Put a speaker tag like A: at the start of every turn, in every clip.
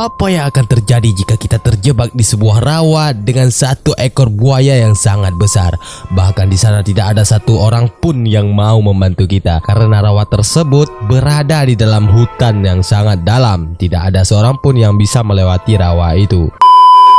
A: Apa yang akan terjadi jika kita terjebak di sebuah rawa dengan satu ekor buaya yang sangat besar? Bahkan di sana tidak ada satu orang pun yang mau membantu kita karena rawa tersebut berada di dalam hutan yang sangat dalam. Tidak ada seorang pun yang bisa melewati rawa itu.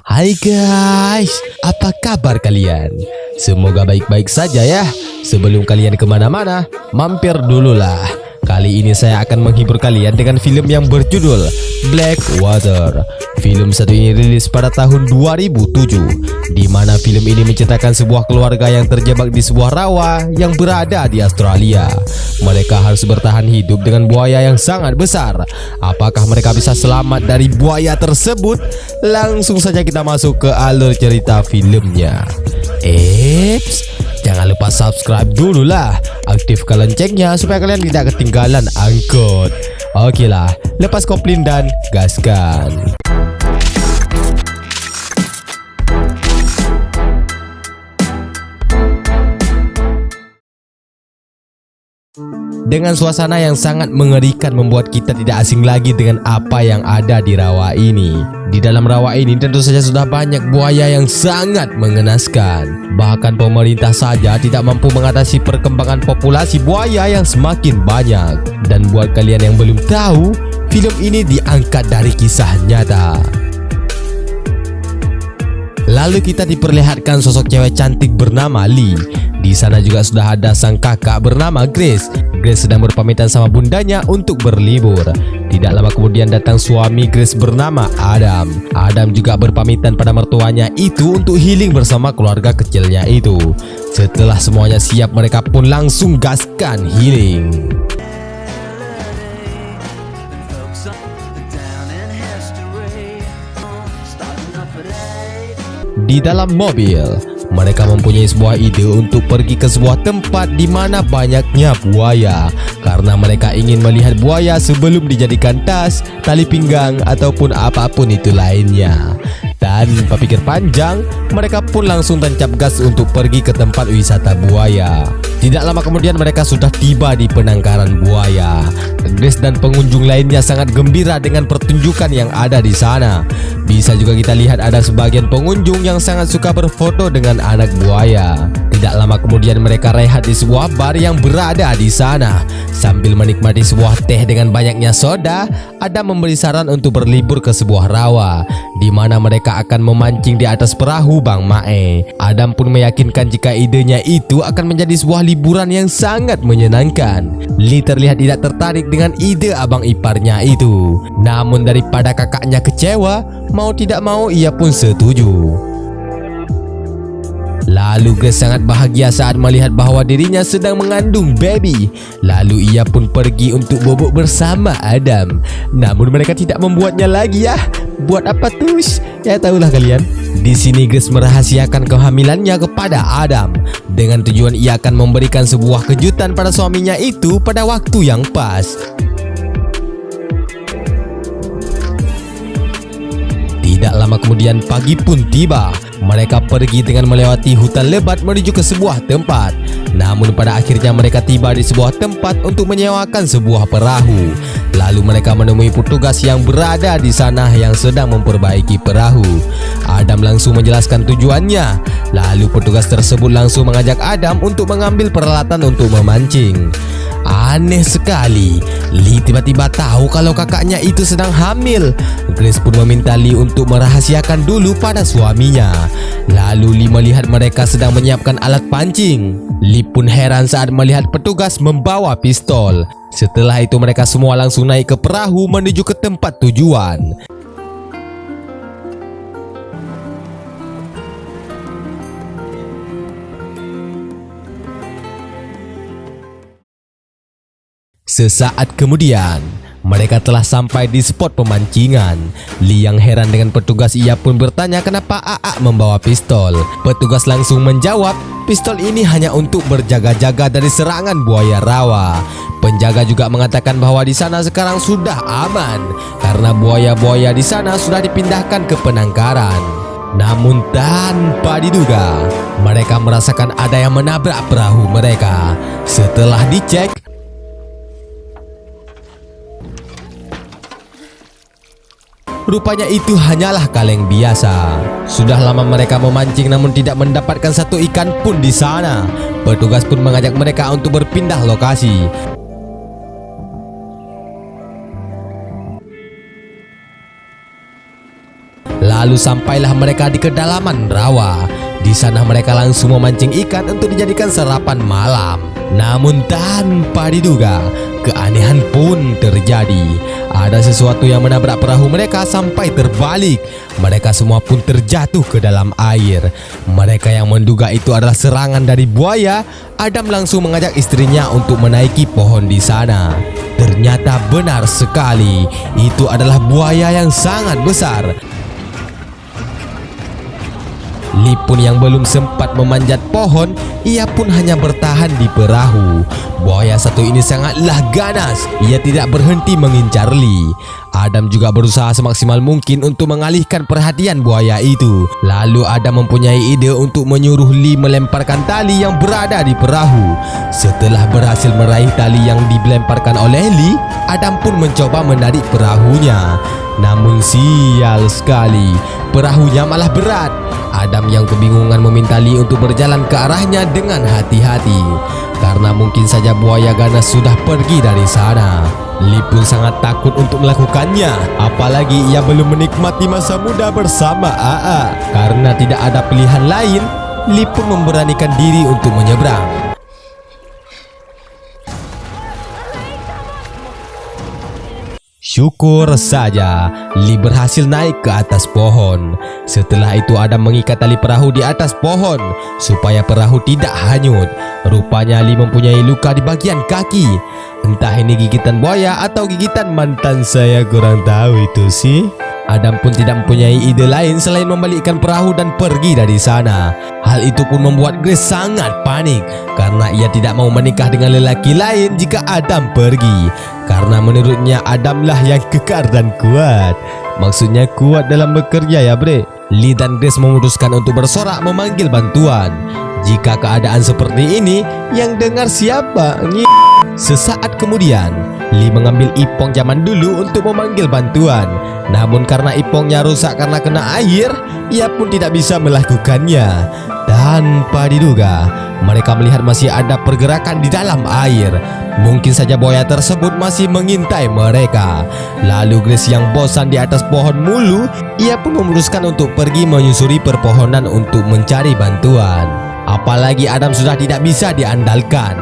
A: Hai guys, apa kabar kalian? Semoga baik-baik saja ya. Sebelum kalian kemana-mana, mampir dululah. Kali ini saya akan menghibur kalian dengan film yang berjudul Blackwater. Film satu ini rilis pada tahun 2007, di mana film ini menceritakan sebuah keluarga yang terjebak di sebuah rawa yang berada di Australia. Mereka harus bertahan hidup dengan buaya yang sangat besar. Apakah mereka bisa selamat dari buaya tersebut? Langsung saja kita masuk ke alur cerita filmnya. Eits, jangan lupa subscribe dulu lah. Aktifkan loncengnya supaya kalian tidak ketinggalan angkot. Oke lah, lepas koplin dan gaskan. Dengan suasana yang sangat mengerikan membuat kita tidak asing lagi dengan apa yang ada di rawa ini. Di dalam rawa ini tentu saja sudah banyak buaya yang sangat mengenaskan. Bahkan pemerintah saja tidak mampu mengatasi perkembangan populasi buaya yang semakin banyak. Dan buat kalian yang belum tahu, film ini diangkat dari kisah nyata. Lalu kita diperlihatkan sosok cewek cantik bernama Lee. Di sana juga sudah ada sang kakak bernama Grace. Grace sedang berpamitan sama bundanya untuk berlibur. Tidak lama kemudian datang suami Grace bernama Adam. Adam juga berpamitan pada mertuanya itu untuk healing bersama keluarga kecilnya itu. Setelah semuanya siap, mereka pun langsung gaskan healing. Di dalam mobil, mereka mempunyai sebuah ide untuk pergi ke sebuah tempat di mana banyaknya buaya, karena mereka ingin melihat buaya sebelum dijadikan tas, tali pinggang ataupun apapun itu lainnya. Tanpa pikir panjang, mereka pun langsung tancap gas untuk pergi ke tempat wisata buaya. Tidak lama kemudian mereka sudah tiba di penangkaran buaya. Grace dan pengunjung lainnya sangat gembira dengan pertunjukan yang ada di sana. Bisa juga kita lihat ada sebagian pengunjung yang sangat suka berfoto dengan anak buaya. Tidak lama kemudian mereka rehat di sebuah bar yang berada di sana. Sambil menikmati sebuah teh dengan banyaknya soda, Adam memberi saran untuk berlibur ke sebuah rawa, di mana mereka akan memancing di atas perahu Bang Mae. Adam pun meyakinkan jika idenya itu akan menjadi sebuah liburan yang sangat menyenangkan. Lee terlihat tidak tertarik dengan ide abang iparnya itu. Namun daripada kakaknya kecewa, mau tidak mau ia pun setuju. Lalu Grace sangat bahagia saat melihat bahwa dirinya sedang mengandung baby. Lalu ia pun pergi untuk bobok bersama Adam. Namun mereka tidak membuatnya lagi ya. Buat apa tuh? Ya tahulah kalian. Di sini Grace merahasiakan kehamilannya kepada Adam dengan tujuan ia akan memberikan sebuah kejutan pada suaminya itu pada waktu yang pas. Tidak lama kemudian pagi pun tiba. Mereka pergi dengan melewati hutan lebat menuju ke sebuah tempat. Namun pada akhirnya mereka tiba di sebuah tempat untuk menyewakan sebuah perahu. Lalu mereka menemui petugas yang berada di sana yang sedang memperbaiki perahu. Adam langsung menjelaskan tujuannya. Lalu petugas tersebut langsung mengajak Adam untuk mengambil peralatan untuk memancing. Aneh sekali, Lee tiba-tiba tahu kalau kakaknya itu sedang hamil. Grace pun meminta Lee untuk merahasiakan dulu pada suaminya. Lalu Lee melihat mereka sedang menyiapkan alat pancing. Lee pun heran saat melihat petugas membawa pistol. Setelah itu mereka semua langsung naik ke perahu menuju ke tempat tujuan. Sesaat kemudian, mereka telah sampai di spot pemancingan. Lee yang heran dengan petugas, ia pun bertanya kenapa AA membawa pistol. Petugas langsung menjawab, pistol ini hanya untuk berjaga-jaga dari serangan buaya rawa. Penjaga juga mengatakan bahwa di sana sekarang sudah aman karena buaya-buaya di sana sudah dipindahkan ke penangkaran. Namun tanpa diduga, mereka merasakan ada yang menabrak perahu mereka. Setelah dicek, rupanya itu hanyalah kaleng biasa. Sudah lama mereka memancing namun tidak mendapatkan satu ikan pun di sana. Petugas pun mengajak mereka untuk berpindah lokasi. Lalu sampailah mereka di kedalaman rawa. Di sana mereka langsung memancing ikan untuk dijadikan sarapan malam. Namun tanpa diduga, keanehan pun terjadi. Ada sesuatu yang menabrak perahu mereka sampai terbalik. Mereka semua pun terjatuh ke dalam air. Mereka yang menduga itu adalah serangan dari buaya, Adam langsung mengajak istrinya untuk menaiki pohon di sana. Ternyata benar sekali, itu adalah buaya yang sangat besar. Lee pun yang belum sempat memanjat pohon, ia pun hanya bertahan di perahu. Buaya satu ini sangatlah ganas, ia tidak berhenti mengincar Lee. Adam juga berusaha semaksimal mungkin untuk mengalihkan perhatian buaya itu. Lalu Adam mempunyai ide untuk menyuruh Lee melemparkan tali yang berada di perahu. Setelah berhasil meraih tali yang dilemparkan oleh Lee, Adam pun mencoba menarik perahunya. Namun sial sekali, perahunya malah berat. Adam yang kebingungan meminta Lee untuk berjalan ke arahnya dengan hati-hati, karena mungkin saja buaya ganas sudah pergi dari sana. Lee pun sangat takut untuk melakukannya, apalagi ia belum menikmati masa muda bersama AA. Karena tidak ada pilihan lain, Lee pun memberanikan diri untuk menyeberang. Syukur saja Lee berhasil naik ke atas pohon. Setelah itu Adam mengikat tali perahu di atas pohon supaya perahu tidak hanyut. Rupanya Lee mempunyai luka di bagian kaki. Entah ini gigitan buaya atau gigitan mantan, saya kurang tahu itu sih. Adam pun tidak mempunyai ide lain selain membalikkan perahu dan pergi dari sana. Hal itu pun membuat Grace sangat panik karena ia tidak mau menikah dengan lelaki lain jika Adam pergi. Karena menurutnya Adamlah yang kekar dan kuat. Maksudnya kuat dalam bekerja ya bre. Lee dan Grace memutuskan untuk bersorak memanggil bantuan. Jika keadaan seperti ini, yang dengar siapa? Sesaat kemudian, Lee mengambil ipong zaman dulu untuk memanggil bantuan. Namun karena ipongnya rusak karena kena air, ia pun tidak bisa melakukannya. Tanpa diduga, mereka melihat masih ada pergerakan di dalam air. Mungkin saja buaya tersebut masih mengintai mereka. Lalu Grace yang bosan di atas pohon mulu, ia pun memutuskan untuk pergi menyusuri perpohonan untuk mencari bantuan. Apalagi Adam sudah tidak bisa diandalkan.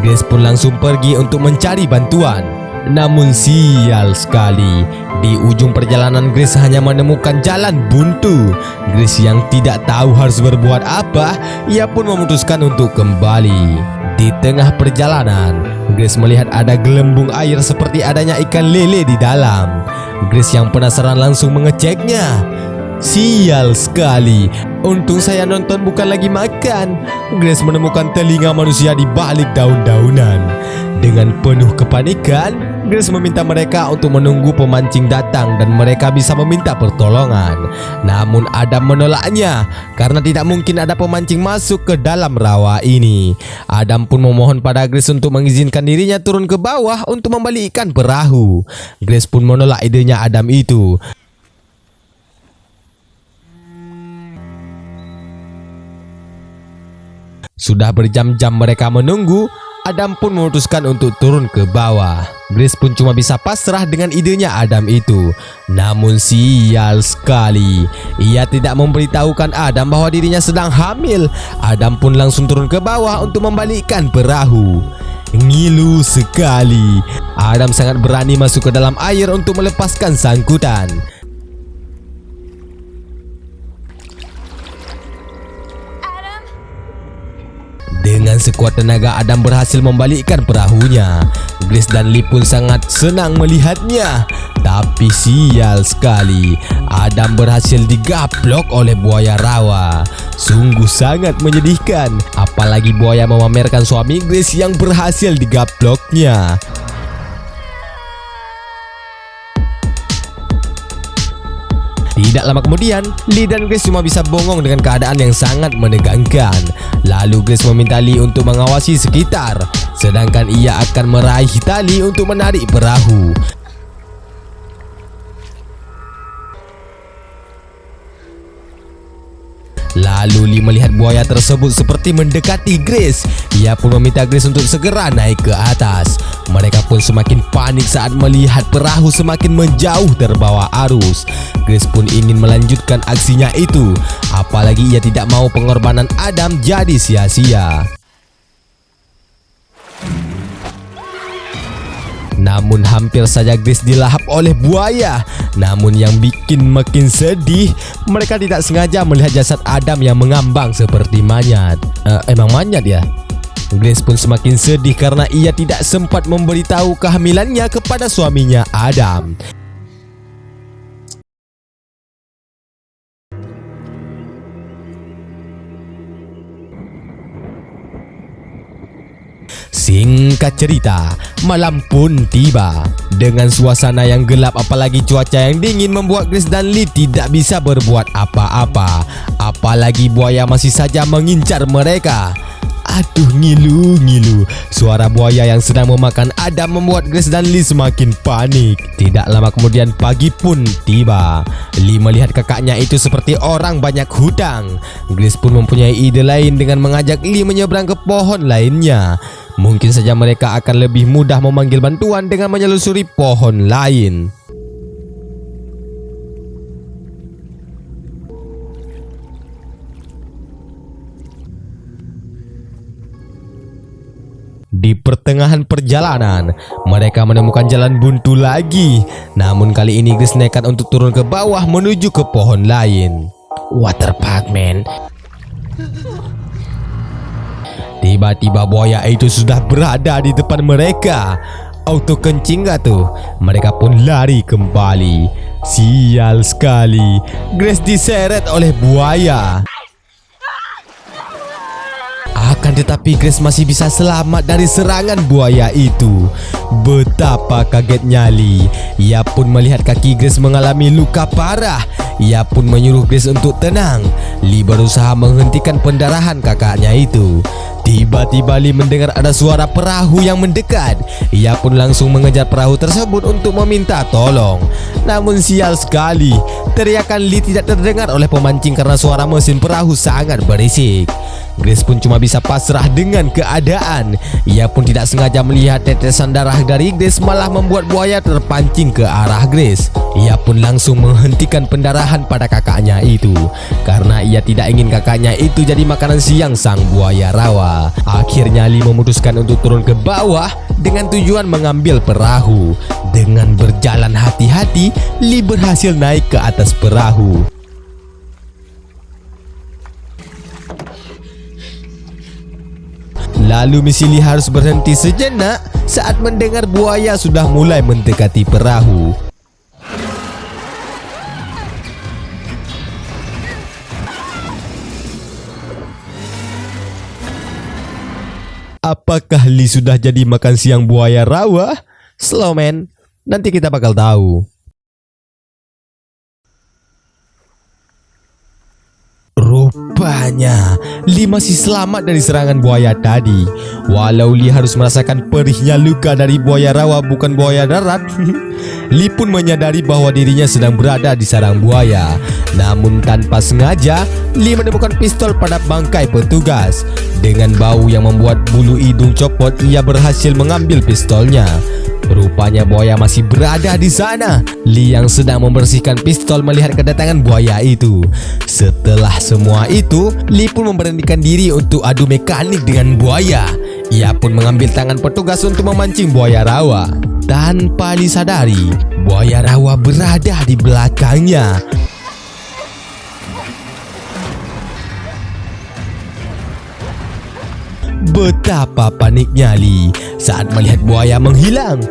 A: Grace pun langsung pergi untuk mencari bantuan. Namun sial sekali, di ujung perjalanan Grace hanya menemukan jalan buntu. Grace yang tidak tahu harus berbuat apa, ia pun memutuskan untuk kembali. Di tengah perjalanan, Grace melihat ada gelembung air seperti adanya ikan lele di dalam. Grace yang penasaran langsung mengeceknya. Sial sekali, untung saya nonton bukan lagi makan. Grace menemukan telinga manusia di balik daun-daunan. Dengan penuh kepanikan, Grace meminta mereka untuk menunggu pemancing datang dan mereka bisa meminta pertolongan. Namun Adam menolaknya karena tidak mungkin ada pemancing masuk ke dalam rawa ini. Adam pun memohon pada Grace untuk mengizinkan dirinya turun ke bawah untuk membalikkan perahu. Grace pun menolak idenya Adam itu. Sudah berjam-jam mereka menunggu, Adam pun memutuskan untuk turun ke bawah. Grace pun cuma bisa pasrah dengan idenya Adam itu. Namun sial sekali, ia tidak memberitahukan Adam bahwa dirinya sedang hamil. Adam pun langsung turun ke bawah untuk membalikkan perahu. Ngilu sekali, Adam sangat berani masuk ke dalam air untuk melepaskan sangkutan. Dengan sekuat tenaga Adam berhasil membalikkan perahunya. Grace dan Lee pun sangat senang melihatnya. Tapi sial sekali, Adam berhasil digaplok oleh buaya rawa. Sungguh sangat menyedihkan, apalagi buaya memamerkan suami Grace yang berhasil digaploknya. Tidak lama kemudian, Lee dan Grace cuma bisa bongong dengan keadaan yang sangat menegangkan. Lalu Grace meminta Lee untuk mengawasi sekitar, sedangkan ia akan meraih tali untuk menarik perahu. Lalu Lee melihat buaya tersebut seperti mendekati Grace. Ia pun meminta Grace untuk segera naik ke atas. Mereka pun semakin panik saat melihat perahu semakin menjauh terbawa arus. Grace pun ingin melanjutkan aksinya itu, apalagi ia tidak mau pengorbanan Adam jadi sia-sia. Namun hampir saja Grace dilahap oleh buaya. Namun yang bikin makin sedih, mereka tidak sengaja melihat jasad Adam yang mengambang seperti manyat. Emang manyat ya? Grace pun semakin sedih karena ia tidak sempat memberitahu kehamilannya kepada suaminya Adam. Singkat cerita, malam pun tiba. Dengan suasana yang gelap apalagi cuaca yang dingin membuat Grace dan Lee tidak bisa berbuat apa-apa. Apalagi buaya masih saja mengincar mereka. Aduh, ngilu. Suara buaya yang sedang memakan Adam membuat Grace dan Lee semakin panik. Tidak lama kemudian pagi pun tiba. Lee melihat kakaknya itu seperti orang banyak hutang. Grace pun mempunyai ide lain dengan mengajak Lee menyeberang ke pohon lainnya. Mungkin saja mereka akan lebih mudah memanggil bantuan dengan menyelusuri pohon lain. Di pertengahan perjalanan, mereka menemukan jalan buntu lagi. Namun kali ini Grace nekat untuk turun ke bawah menuju ke pohon lain. Water park, man. Tiba-tiba buaya itu sudah berada di depan mereka. Auto kencing gak tuh? Mereka pun lari kembali. Sial sekali, Grace diseret oleh buaya. Akan tetapi Grace masih bisa selamat dari serangan buaya itu. Betapa kagetnya Lee. Ia pun melihat kaki Grace mengalami luka parah. Ia pun menyuruh Grace untuk tenang. Lee berusaha menghentikan pendarahan kakaknya itu. Tiba-tiba Lee mendengar ada suara perahu yang mendekat. Ia pun langsung mengejar perahu tersebut untuk meminta tolong. Namun sial sekali, teriakan Lee tidak terdengar oleh pemancing karena suara mesin perahu sangat berisik. Grace pun cuma bisa pasrah dengan keadaan. Ia pun tidak sengaja melihat tetesan darah dari Grace malah membuat buaya terpancing ke arah Grace. Ia pun langsung menghentikan pendarahan pada kakaknya itu karena ia tidak ingin kakaknya itu jadi makanan siang sang buaya rawa. Akhirnya Lee memutuskan untuk turun ke bawah dengan tujuan mengambil perahu. Dengan berjalan hati-hati, Lee berhasil naik ke atas perahu. Lalu misi Lee harus berhenti sejenak saat mendengar buaya sudah mulai mendekati perahu. Apakah Lee sudah jadi makan siang buaya rawa? Slow man, nanti kita bakal tahu. Rupanya Lee masih selamat dari serangan buaya tadi. Walau Lee harus merasakan perihnya luka dari buaya rawa bukan buaya darat, Lee pun menyadari bahwa dirinya sedang berada di sarang buaya. Namun tanpa sengaja, Lee menemukan pistol pada bangkai petugas. Dengan bau yang membuat bulu hidung copot, ia berhasil mengambil pistolnya. Rupanya buaya masih berada di sana. Lee yang sedang membersihkan pistol melihat kedatangan buaya itu. Setelah semua itu, Lee pun memberanikan diri untuk adu mekanik dengan buaya. Ia pun mengambil tangan petugas untuk memancing buaya rawa. Tanpa disadari, buaya rawa berada di belakangnya. Betapa paniknya Lee saat melihat buaya menghilang.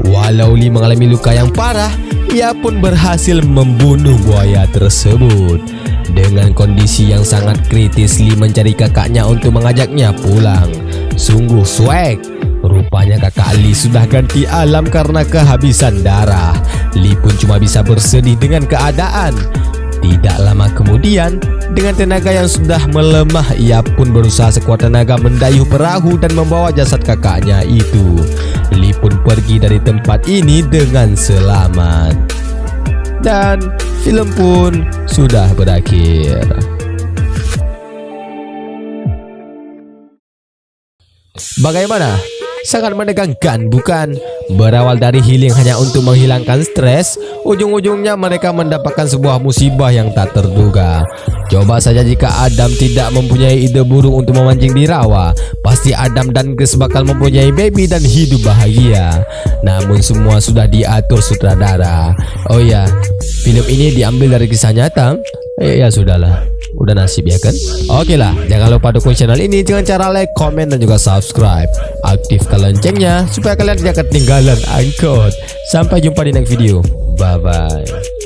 A: Walau Lee mengalami luka yang parah, ia pun berhasil membunuh buaya tersebut. Dengan kondisi yang sangat kritis, Lee mencari kakaknya untuk mengajaknya pulang. Sungguh swag. Rupanya kakak Lee sudah ganti alam karena kehabisan darah. Lee pun cuma bisa bersedih dengan keadaan. Tidak lama kemudian, dengan tenaga yang sudah melemah, ia pun berusaha sekuat tenaga mendayuh perahu dan membawa jasad kakaknya itu. Lee pun pergi dari tempat ini dengan selamat. dan film pun sudah berakhir. Bagaimana? Sangat menegangkan, bukan? Berawal dari healing hanya untuk menghilangkan stres, ujung-ujungnya mereka mendapatkan sebuah musibah yang tak terduga. Coba saja jika Adam tidak mempunyai ide buruk untuk memancing di rawa, pasti Adam dan Gus bakal mempunyai baby dan hidup bahagia. Namun semua sudah diatur sutradara. Oh ya, film ini diambil dari kisah nyata. Ya sudahlah, udah nasib ya kan. Oke lah, jangan lupa dukung channel ini dengan cara like, komen, dan juga subscribe. Aktifkan loncengnya supaya kalian tidak ketinggalan angkot. Sampai jumpa di next video. Bye bye.